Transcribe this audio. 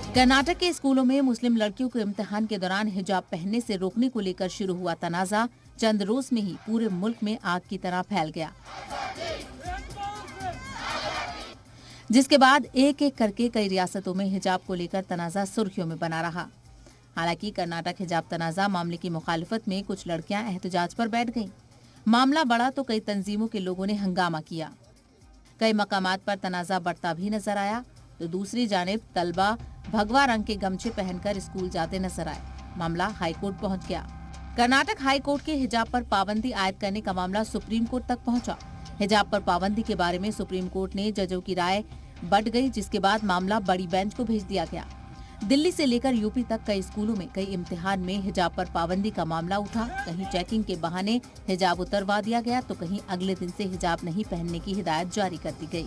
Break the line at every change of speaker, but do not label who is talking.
कर्नाटक के स्कूलों में मुस्लिम लड़कियों को इम्तिहान के दौरान हिजाब पहनने से रोकने को लेकर शुरू हुआ तनाजा चंद रोज में ही पूरे मुल्क में आग की तरह फैल गया, जिसके बाद एक एक करके कई रियासतों में हिजाब को लेकर तनाजा सुर्खियों में बना रहा। हालांकि कर्नाटक हिजाब तनाजा मामले की मुखालिफत में कुछ लड़कियां एहतजाज पर बैठ गईं। मामला बढ़ा तो कई तंजीमों के लोगों ने हंगामा किया। कई मकामात पर तनाजा बढ़ता भी नजर आया तो दूसरी जानिब तलबा भगवा रंग के गमछे पहनकर स्कूल जाते नजर आए। मामला हाईकोर्ट पहुंच गया। कर्नाटक हाईकोर्ट के हिजाब पर पाबंदी आयद करने का मामला सुप्रीम कोर्ट तक पहुंचा। हिजाब पर पाबंदी के बारे में सुप्रीम कोर्ट ने जजों की राय बढ़ गई, जिसके बाद मामला बड़ी बेंच को भेज दिया गया। दिल्ली से लेकर यूपी तक कई स्कूलों में कई इम्तिहान में हिजाब पर पाबंदी का मामला उठा। कहीं चेकिंग के बहाने हिजाब उतरवा दिया गया तो कहीं अगले दिन से हिजाब नहीं पहनने की हिदायत जारी कर दी गई।